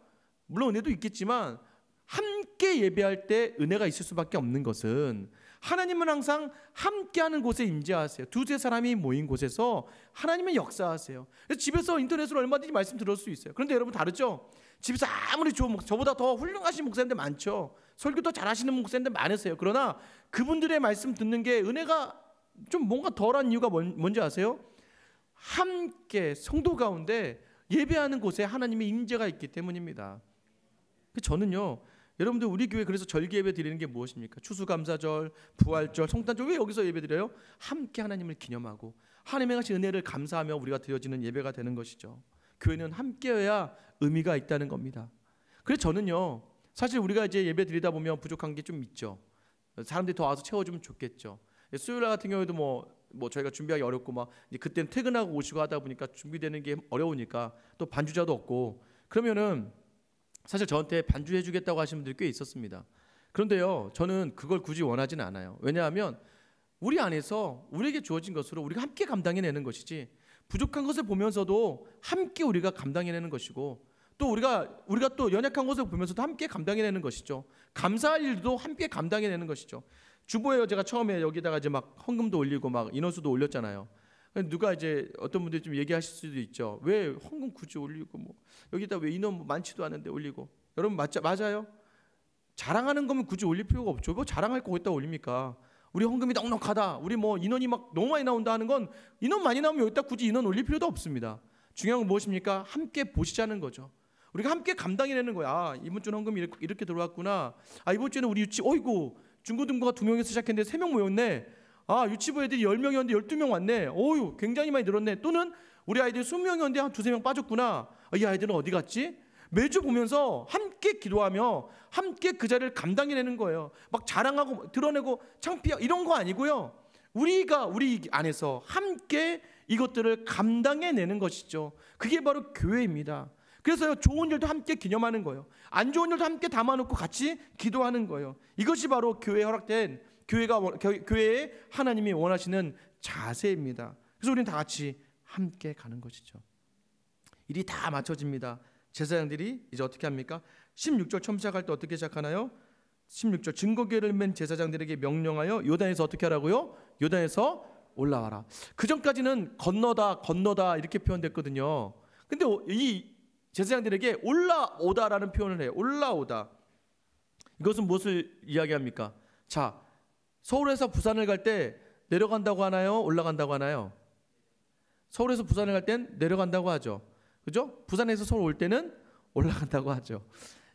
물론 은혜도 있겠지만 함께 예배할 때 은혜가 있을 수밖에 없는 것은 하나님은 항상 함께하는 곳에 임재하세요. 두세 사람이 모인 곳에서 하나님은 역사하세요. 그래서 집에서 인터넷으로 얼마든지 말씀 들을 수 있어요. 그런데 여러분 다르죠? 집에서 아무리 좋은 목사, 저보다 더 훌륭하신 목사님들 많죠. 설교 더 잘하시는 목사님들 많으세요. 그러나 그분들의 말씀 듣는 게 은혜가 좀 뭔가 덜한 이유가 뭔지 아세요? 함께 성도 가운데 예배하는 곳에 하나님의 임재가 있기 때문입니다. 저는요, 여러분들 우리 교회 그래서 절기 예배 드리는 게 무엇입니까? 추수감사절, 부활절, 성탄절, 왜 여기서 예배 드려요? 함께 하나님을 기념하고 하나님의 같이 은혜를 감사하며 우리가 드려지는 예배가 되는 것이죠. 교회는 함께여야 의미가 있다는 겁니다. 그래서 저는요, 사실 우리가 이제 예배 드리다 보면 부족한 게 좀 있죠. 사람들이 더 와서 채워주면 좋겠죠. 수요일 날 같은 경우에도 뭐 저희가 준비하기 어렵고 막 그때는 퇴근하고 오시고 하다 보니까 준비되는 게 어려우니까 또 반주자도 없고, 그러면은 사실 저한테 반주해 주겠다고 하시는 분들이 꽤 있었습니다. 그런데요, 저는 그걸 굳이 원하지는 않아요. 왜냐하면 우리 안에서 우리에게 주어진 것으로 우리가 함께 감당해내는 것이지, 부족한 것을 보면서도 함께 우리가 감당해내는 것이고, 또 우리가 또 연약한 것을 보면서도 함께 감당해내는 것이죠. 감사할 일도 함께 감당해내는 것이죠. 주보에 제가 처음에 여기다가 이제 막 헌금도 올리고 막 인원수도 올렸잖아요. 누가 이제 어떤 분들이 좀 얘기하실 수도 있죠. 왜 헌금 굳이 올리고 뭐 여기다 왜 인원 많지도 않은데 올리고. 여러분 맞아요? 자랑하는 거면 굳이 올릴 필요가 없죠. 뭐 자랑할 거 어디다 올립니까? 우리 헌금이 넉넉하다. 우리 뭐 인원이 막 너무 많이 나온다 하는 건 인원 많이 나오면 여기다 굳이 인원 올릴 필요도 없습니다. 중요한 건 무엇입니까? 함께 보시자는 거죠. 우리가 함께 감당해내는 거야. 아, 이번 주는 헌금이 이렇게 들어왔구나. 아, 이번 주에는 우리 유치 어이구 중고등부가 2명에서 시작했는데 3명 모였네. 아, 유치부 애들이 10명이었는데 12명 왔네. 어유 굉장히 많이 늘었네. 또는 우리 아이들이 20명이었는데 한 2-3명 빠졌구나. 아, 이 아이들은 어디 갔지? 매주 보면서 함께 기도하며 함께 그 자리를 감당해내는 거예요. 막 자랑하고 드러내고 창피하고 이런 거 아니고요. 우리가 우리 안에서 함께 이것들을 감당해내는 것이죠. 그게 바로 교회입니다. 그래서 좋은 일도 함께 기념하는 거예요. 안 좋은 일도 함께 담아놓고 같이 기도하는 거예요. 이것이 바로 교회에 허락된 교회에 하나님이 원하시는 자세입니다. 그래서 우리는 다 같이 함께 가는 것이죠. 일이 다 맞춰집니다. 제사장들이 이제 어떻게 합니까? 16절 처음 시작할 때 어떻게 시작하나요? 16절 증거궤를 맨 제사장들에게 명령하여 요단에서 어떻게 하라고요? 요단에서 올라와라. 그 전까지는 건너다 이렇게 표현됐거든요. 근데 이 제사장들에게 올라오다라는 표현을 해요. 올라오다. 이것은 무엇을 이야기합니까? 자, 서울에서 부산을 갈 때 내려간다고 하나요? 올라간다고 하나요? 서울에서 부산을 갈 땐 내려간다고 하죠. 그죠? 부산에서 서울 올 때는 올라간다고 하죠.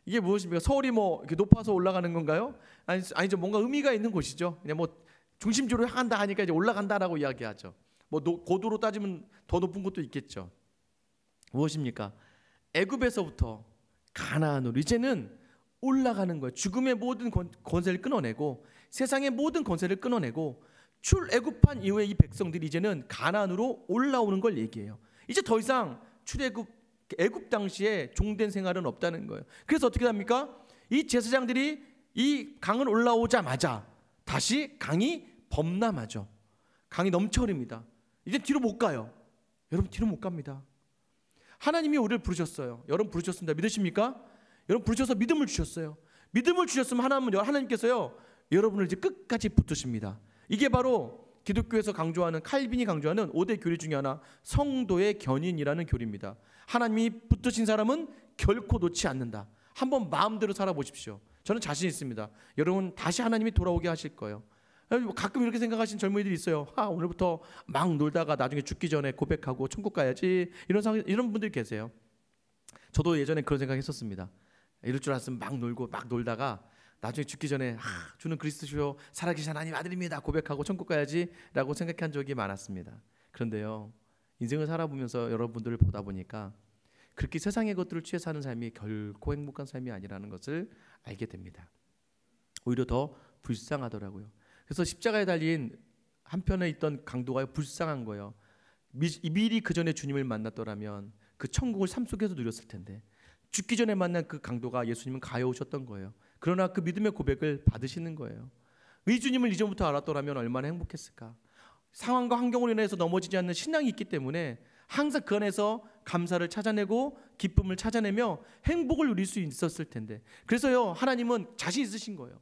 이게 무엇입니까? 서울이 뭐 이렇게 높아서 올라가는 건가요? 아니죠. 뭔가 의미가 있는 곳이죠. 그냥 뭐 중심지로 향한다 하니까 이제 올라간다라고 이야기하죠. 뭐 고도로 따지면 더 높은 곳도 있겠죠. 무엇입니까? 애굽에서부터 가나안으로 이제는 올라가는 거예요. 죽음의 모든 권세를 끊어내고 세상의 모든 권세를 끊어내고 출애굽한 이후에 이 백성들이 이제는 가나안으로 올라오는 걸 얘기해요. 이제 더 이상 애굽 당시에 종된 생활은 없다는 거예요. 그래서 어떻게 합니까? 이 제사장들이 이 강을 올라오자마자 다시 강이 범람하죠. 강이 넘쳐흐릅니다. 이제 뒤로 못 가요. 여러분 뒤로 못 갑니다. 하나님이 우리를 부르셨어요. 여러분 부르셨습니다. 믿으십니까? 여러분 부르셔서 믿음을 주셨어요. 믿음을 주셨으면 하나님께서요 여러분을 이제 끝까지 붙드십니다. 이게 바로 기독교에서 강조하는 칼빈이 강조하는 5대 교리 중에 하나 성도의 견인이라는 교리입니다. 하나님이 붙드신 사람은 결코 놓지 않는다. 한번 마음대로 살아보십시오. 저는 자신 있습니다. 여러분 다시 하나님이 돌아오게 하실 거예요. 가끔 이렇게 생각하시는 젊은이들이 있어요. 오늘부터 막 놀다가 나중에 죽기 전에 고백하고 천국 가야지 이런 분들이 계세요. 저도 예전에 그런 생각했었습니다. 이럴 줄 알았으면 막 놀고 막 놀다가 나중에 죽기 전에 주는 그리스도시요 살아계신 하나님 아들입니다 고백하고 천국 가야지 라고 생각한 적이 많았습니다. 그런데요 인생을 살아보면서 여러분들을 보다 보니까 그렇게 세상의 것들을 취해 사는 삶이 결코 행복한 삶이 아니라는 것을 알게 됩니다. 오히려 더 불쌍하더라고요. 그래서 십자가에 달린 한편에 있던 강도가 불쌍한 거예요. 미리 그 전에 주님을 만났더라면 그 천국을 삶 속에서 누렸을 텐데 죽기 전에 만난 그 강도가 예수님은 가여우셨던 거예요. 그러나 그 믿음의 고백을 받으시는 거예요. 이 주님을 이전부터 알았더라면 얼마나 행복했을까. 상황과 환경으로 인해서 넘어지지 않는 신앙이 있기 때문에 항상 그 안에서 감사를 찾아내고 기쁨을 찾아내며 행복을 누릴 수 있었을 텐데 그래서요 하나님은 자신 있으신 거예요.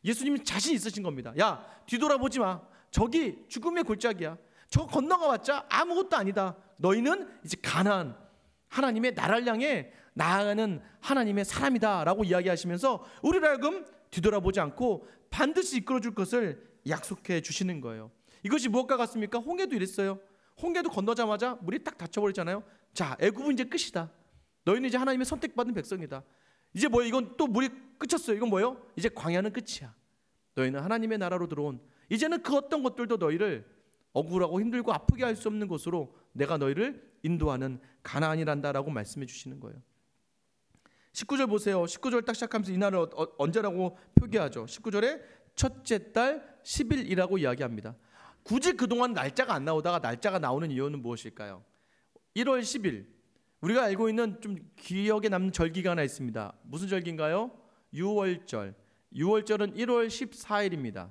예수님은 자신 있으신 겁니다. 야 뒤돌아보지 마. 저기 죽음의 골짜기야. 저 건너가봤자 아무것도 아니다. 너희는 이제 가나안 하나님의 나라를 향해 나아가는 하나님의 사람이다 라고 이야기하시면서 우리를 하여금 뒤돌아보지 않고 반드시 이끌어줄 것을 약속해 주시는 거예요. 이것이 무엇과 같습니까? 홍해도 이랬어요. 홍해도 건너자마자 물이 딱 닫혀버리잖아요. 자 애굽은 이제 끝이다. 너희는 이제 하나님의 선택받은 백성이다. 이제 뭐예요? 이건 또 물이 끝이었어요. 이건 뭐예요? 이제 광야는 끝이야. 너희는 하나님의 나라로 들어온 이제는 그 어떤 것들도 너희를 억울하고 힘들고 아프게 할 수 없는 곳으로 내가 너희를 인도하는 가나안이란다라고 말씀해 주시는 거예요. 19절 보세요. 19절 딱 시작하면서 이 날을 언제라고 표기하죠. 19절에 첫째 달 10일이라고 이야기합니다. 굳이 그동안 날짜가 안 나오다가 날짜가 나오는 이유는 무엇일까요? 1월 10일 우리가 알고 있는 좀 기억에 남는 절기가 하나 있습니다. 무슨 절기인가요? 유월절. 유월절은 1월 14일입니다.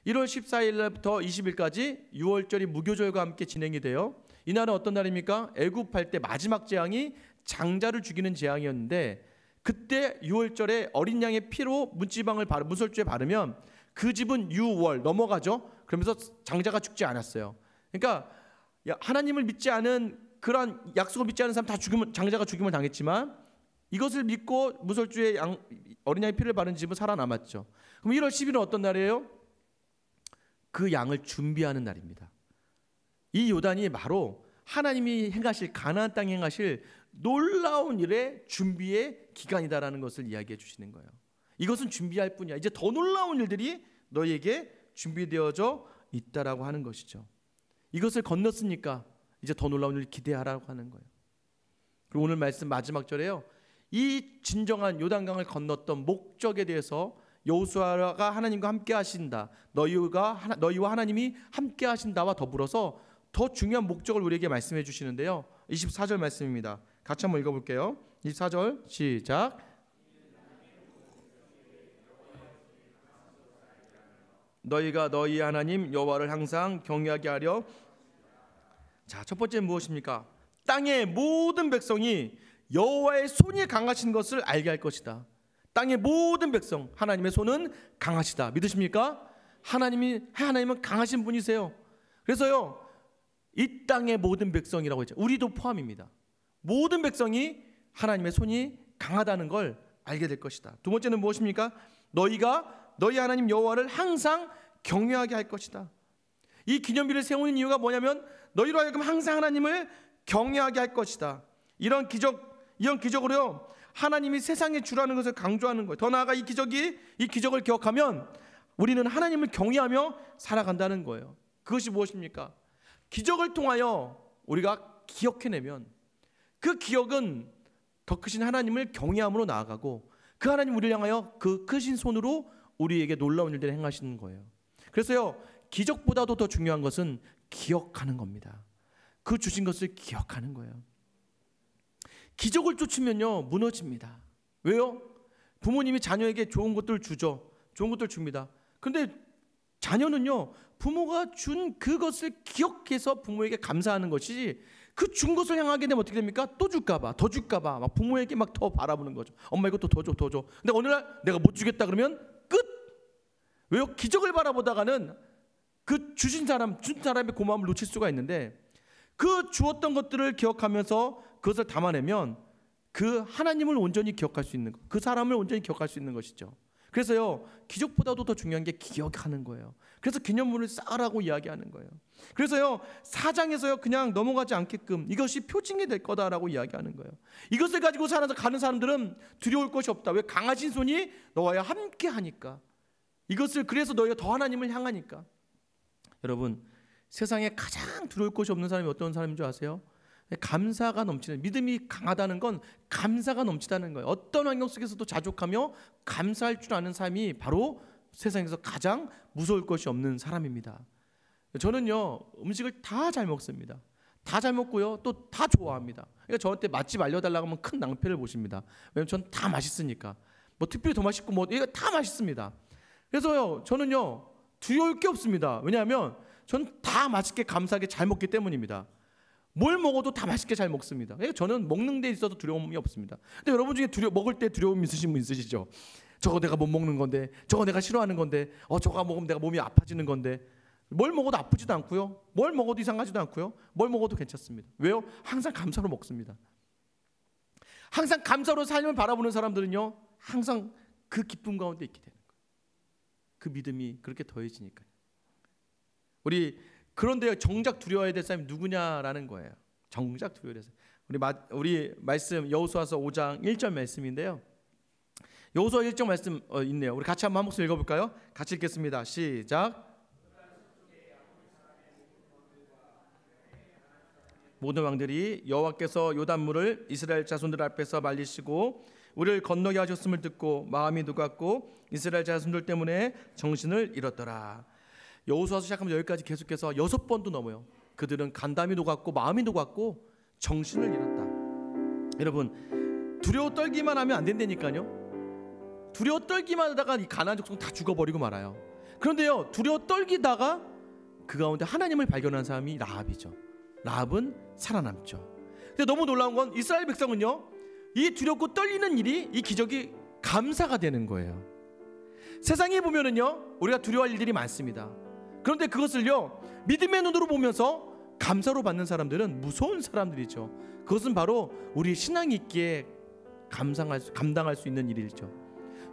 1월 14일부터 20일까지 유월절이 무교절과 함께 진행이 돼요. 이 날은 어떤 날입니까? 애굽할 때 마지막 재앙이 장자를 죽이는 재앙이었는데 그때 유월절에 어린 양의 피로 문설주에 바르면 그 집은 유월 넘어가죠. 그러면서 장자가 죽지 않았어요. 그러니까 하나님을 믿지 않은 그러한 약속을 믿지 않은 사람 다 장자가 죽임을 당했지만 이것을 믿고 무설주의 어린 양의 피를 바른 집은 살아남았죠. 그럼 1월 10일은 어떤 날이에요? 그 양을 준비하는 날입니다. 이 요단이 바로 하나님이 행하실 가나안 땅에 행하실 놀라운 일의 준비의 기간이다라는 것을 이야기해 주시는 거예요. 이것은 준비할 뿐이야. 이제 더 놀라운 일들이 너희에게 준비되어져 있다라고 하는 것이죠. 이것을 건넜으니까 이제 더 놀라운 일을 기대하라고 하는 거예요. 그리고 오늘 말씀 마지막 절에요, 이 진정한 요단강을 건넜던 목적에 대해서 여호수아가 하나님과 함께 하신다, 너희와 하나님이 함께 하신다와 더불어서 더 중요한 목적을 우리에게 말씀해 주시는데요. 24절 말씀입니다. 같이 한번 읽어볼게요. 24절 시작. 너희가 너희 하나님 여호와를 항상 경외하게 하려. 자, 첫 번째 무엇입니까? 땅의 모든 백성이 여호와의 손이 강하신 것을 알게 할 것이다. 땅의 모든 백성, 하나님의 손은 강하시다. 믿으십니까? 하나님은 강하신 분이세요. 그래서요, 이 땅의 모든 백성이라고 했죠. 우리도 포함입니다. 모든 백성이 하나님의 손이 강하다는 걸 알게 될 것이다. 두 번째는 무엇입니까? 너희가 너희 하나님 여호와를 항상 경외하게 할 것이다. 이 기념비를 세우는 이유가 뭐냐면 너희로 하여금 항상 하나님을 경외하게 할 것이다. 이런 기적으로요, 하나님이 세상의 주라는 것을 강조하는 거예요. 더 나아가 이 기적을 기억하면 우리는 하나님을 경외하며 살아간다는 거예요. 그것이 무엇입니까? 기적을 통하여 우리가 기억해내면 그 기억은 더 크신 하나님을 경외함으로 나아가고 그 하나님 우리를 향하여 그 크신 손으로 우리에게 놀라운 일들을 행하시는 거예요. 그래서요, 기적보다도 더 중요한 것은 기억하는 겁니다. 그 주신 것을 기억하는 거예요. 기적을 쫓으면요, 무너집니다. 왜요? 부모님이 자녀에게 좋은 것들 주죠. 좋은 것들 줍니다. 그런데 자녀는요, 부모가 준 그것을 기억해서 부모에게 감사하는 것이지, 그 준 것을 향하게 되면 어떻게 됩니까? 또 줄까봐, 더 줄까봐 막 부모에게 막 더 바라보는 거죠. 엄마 이것도 더 줘, 더 줘. 근데 어느 날 내가 못 주겠다 그러면 끝. 왜요? 기적을 바라보다가는 그 준 사람의 고마움을 놓칠 수가 있는데, 그 주었던 것들을 기억하면서 그것을 담아내면 그 하나님을 온전히 기억할 수 있는 것, 그 사람을 온전히 기억할 수 있는 것이죠. 그래서요, 기적보다도 더 중요한 게 기억하는 거예요. 그래서 기념물을 쌓으라고 이야기하는 거예요. 그래서요, 4장에서요 그냥 넘어가지 않게끔 이것이 표징이 될 거다라고 이야기하는 거예요. 이것을 가지고 가는 사람들은 두려울 것이 없다. 왜? 강하신 손이 너와 함께 하니까. 이것을 그래서 너희가 더 하나님을 향하니까. 여러분, 세상에 가장 두려울 것이 없는 사람이 어떤 사람인 줄 아세요? 감사가 넘치는, 믿음이 강하다는 건 감사가 넘치다는 거예요. 어떤 환경 속에서도 자족하며 감사할 줄 아는 삶이 바로 세상에서 가장 무서울 것이 없는 사람입니다. 저는요, 음식을 다 잘 먹습니다. 다 잘 먹고요, 또 다 좋아합니다. 그러니까 저한테 맛집 알려달라고 하면 큰 낭패를 보십니다. 왜냐면 전 다 맛있으니까. 뭐 특별히 더 맛있고 뭐 이거 다 맛있습니다. 그래서요, 저는요 두려울 게 없습니다. 왜냐하면 전 다 맛있게 감사하게 잘 먹기 때문입니다. 뭘 먹어도 다 맛있게 잘 먹습니다. 저는 먹는 데 있어도 두려움이 없습니다. 근데 여러분 중에 먹을 때 두려움 있으신 분 있으시죠? 저거 내가 못 먹는 건데, 저거 내가 싫어하는 건데, 저거 먹으면 내가 몸이 아파지는 건데. 뭘 먹어도 아프지도 않고요, 뭘 먹어도 이상하지도 않고요, 뭘 먹어도 괜찮습니다. 왜요? 항상 감사로 먹습니다. 항상 감사로 삶을 바라보는 사람들은요, 항상 그 기쁨 가운데 있게 되는 거예요. 그 믿음이 그렇게 더해지니까요. 그런데 정작 두려워야 될 사람이 누구냐라는 거예요. 정작 두려워야 될 사람. 우리 말씀 여호수아서 5장 1절 말씀인데요. 여호수아 1절 말씀 있네요. 우리 같이 한번 한 목소리 읽어볼까요? 같이 읽겠습니다. 시작. 모든 왕들이 여호와께서 요단물을 이스라엘 자손들 앞에서 말리시고 우리를 건너게 하셨음을 듣고 마음이 녹았고 이스라엘 자손들 때문에 정신을 잃었더라. 여호수아서 시작하면 여기까지 계속해서 6번도 넘어요. 그들은 간담이 녹았고 마음이 녹았고 정신을 잃었다. 여러분, 두려워 떨기만 하면 안 된다니까요. 두려워 떨기만 하다가 이 가나안 족속 다 죽어버리고 말아요. 그런데요, 두려워 떨기다가 그 가운데 하나님을 발견한 사람이 라합이죠. 라합은 살아남죠. 근데 너무 놀라운 건 이스라엘 백성은요, 이 두렵고 떨리는 일이, 이 기적이 감사가 되는 거예요. 세상에 보면은요, 우리가 두려워할 일들이 많습니다. 그런데 그것을요, 믿음의 눈으로 보면서 감사로 받는 사람들은 무서운 사람들이죠. 그것은 바로 우리 신앙 있기에 감당할 수 있는 일이죠.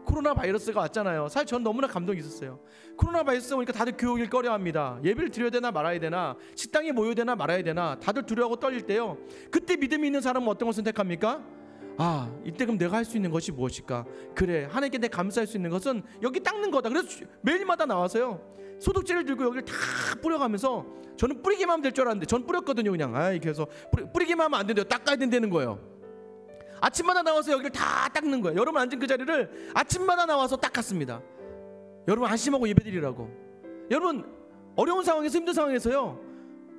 코로나 바이러스가 왔잖아요. 사실 전 너무나 감동이 있었어요. 코로나 바이러스가 오니까 다들 교회 오길 꺼려합니다. 예배를 드려야 되나 말아야 되나, 식당에 모여야 되나 말아야 되나 다들 두려워하고 떨릴 때요, 그때 믿음이 있는 사람은 어떤 걸 선택합니까? 이때 그럼 내가 할 수 있는 것이 무엇일까? 그래, 하나님께 내가 감사할 수 있는 것은 여기 닦는 거다. 그래서 매일마다 나와서요, 소독제를 들고 여기를 다 뿌려가면서, 저는 뿌리기만 하면 될 줄 알았는데 전 뿌렸거든요. 그냥 그래서 뿌리기만 하면 안 된대요. 닦아야 된다는 거예요. 아침마다 나와서 여기를 다 닦는 거예요. 여러분 앉은 그 자리를 아침마다 나와서 닦았습니다. 여러분 안심하고 예배드리라고. 여러분 어려운 상황에서, 힘든 상황에서요,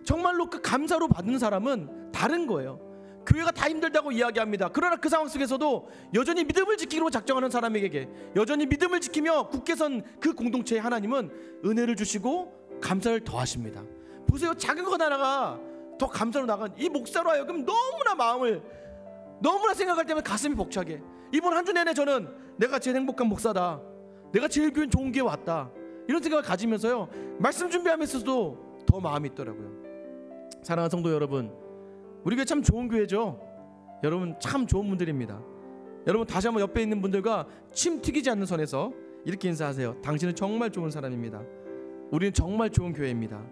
정말로 그 감사로 받는 사람은 다른 거예요. 교회가 다 힘들다고 이야기합니다. 그러나 그 상황 속에서도 여전히 믿음을 지키기로 작정하는 사람에게, 여전히 믿음을 지키며 굳게 선 그 공동체에 하나님은 은혜를 주시고 감사를 더하십니다. 보세요, 작은 것 하나가 더 감사로 나간 이 목사로 하여금 너무나 생각할 때면 가슴이 벅차게, 이번 한 주 내내 저는 내가 제일 행복한 목사다, 내가 제일 좋은 교회 왔다, 이런 생각을 가지면서요, 말씀 준비하면서도 더 마음이 있더라고요. 사랑하는 성도 여러분, 우리 교회 참 좋은 교회죠. 여러분 참 좋은 분들입니다. 여러분 다시 한번 옆에 있는 분들과 침 튀기지 않는 선에서 이렇게 인사하세요. 당신은 정말 좋은 사람입니다. 우리는 정말 좋은 교회입니다.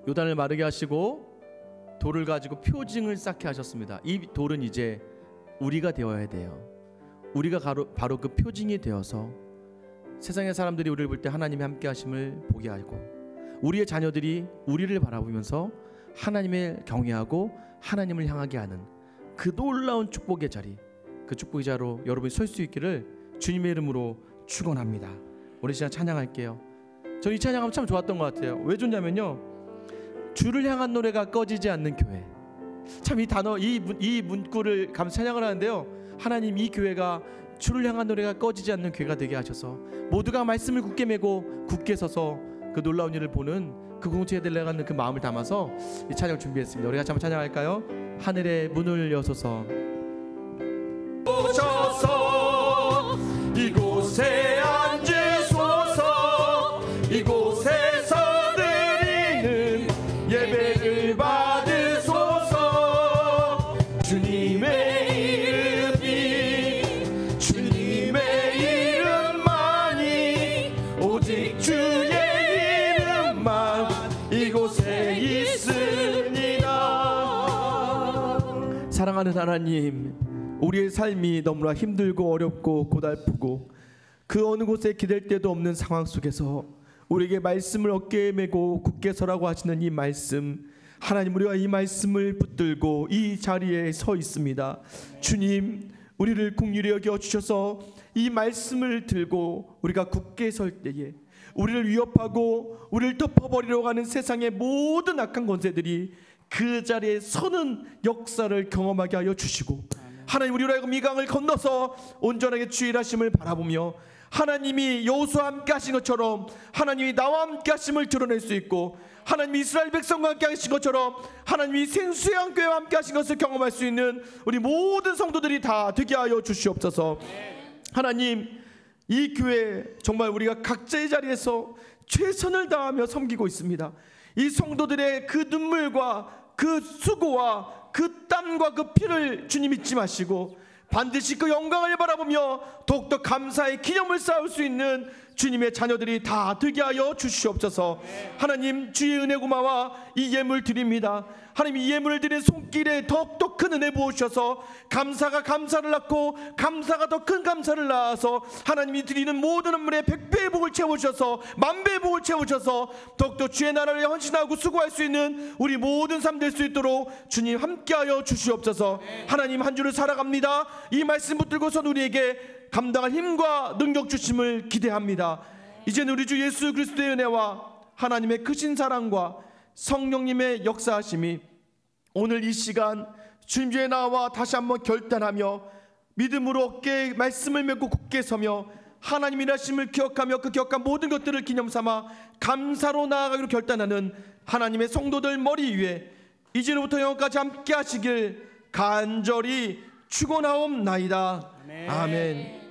요단을 마르게 하시고 돌을 가지고 표징을 쌓게 하셨습니다. 이 돌은 이제 우리가 되어야 돼요. 우리가 바로 그 표징이 되어서 세상의 사람들이 우리를 볼 때 하나님이 함께 하심을 보게 하고, 우리의 자녀들이 우리를 바라보면서 하나님을 경외하고 하나님을 향하게 하는 그 놀라운 축복의 자리, 그 축복의 자리로 여러분이 설 수 있기를 주님의 이름으로 축원합니다. 우리 시간 찬양할게요. 저는 이 찬양하면 참 좋았던 것 같아요. 왜 좋냐면요, 주를 향한 노래가 꺼지지 않는 교회. 참 이 단어, 이 문구를 감사 찬양을 하는데요, 하나님 이 교회가 주를 향한 노래가 꺼지지 않는 교회가 되게 하셔서 모두가 말씀을 굳게 메고 굳게 서서 그 놀라운 일을 보는 그 공동체에 들려가는 그 마음을 담아서 이 찬양을 준비했습니다. 우리 같이 한번 찬양할까요? 하늘의 문을 여소서 오셔서 이곳에 앉으소서, 이곳에서 드리는 예배를 받으소서. 주님의 이름만이, 오직 주의 이름만 이곳에 있습니다. 사랑하는 하나님, 우리의 삶이 너무나 힘들고 어렵고 고달프고 그 어느 곳에 기댈 데도 없는 상황 속에서 우리에게 말씀을 어깨에 메고 굳게 서라고 하시는 이 말씀, 하나님 우리가 이 말씀을 붙들고 이 자리에 서 있습니다. 주님, 우리를 긍휼히 여겨 주셔서 이 말씀을 들고 우리가 굳게 설 때에 우리를 위협하고 우리를 덮어버리려고 하는 세상의 모든 악한 권세들이 그 자리에 서는 역사를 경험하게 하여 주시고, 하나님 우리로 하여금 이 강을 건너서 온전하게 주의 일하심을 바라보며 하나님이 여호수아와 함께 하신 것처럼 하나님이 나와 함께 하심을 드러낼 수 있고, 하나님이 이스라엘 백성과 함께 하신 것처럼 하나님이 생수의 교회와 함께 하신 것을 경험할 수 있는 우리 모든 성도들이 다 되게 하여 주시옵소서. 하나님, 이 교회 정말 우리가 각자의 자리에서 최선을 다하며 섬기고 있습니다. 이 성도들의 그 눈물과 그 수고와 그 땀과 그 피를 주님 잊지 마시고 반드시 그 영광을 바라보며 더욱더 감사의 기념을 쌓을 수 있는 주님의 자녀들이 다 되게 하여 주시옵소서. 하나님, 주의 은혜 고마워 이 예물 드립니다. 하나님, 이 예물을 드린 손길에 더욱더 큰 은혜 부어주셔서 감사가 감사를 낳고 감사가 더 큰 감사를 낳아서 하나님이 드리는 모든 은물에 100배의 복을 채워주셔서 만배의 복을 채워주셔서 더욱더 주의 나라를 헌신하고 수고할 수 있는 우리 모든 삶 될 수 있도록 주님 함께하여 주시옵소서. 하나님, 한 주를 살아갑니다. 이 말씀 붙들고선 우리에게 감당할 힘과 능력 주심을 기대합니다. 이제는 우리 주 예수 그리스도의 은혜와 하나님의 크신 사랑과 성령님의 역사하심이 오늘 이 시간 주님 주에 나와 다시 한번 결단하며 믿음으로 어깨에 말씀을 메고 굳게 서며 하나님의 일하심을 기억하며 그 기억한 모든 것들을 기념삼아 감사로 나아가기로 결단하는 하나님의 성도들 머리 위에 이제부터 영원까지 함께 하시길 간절히 축원하옵나이다. 아멘.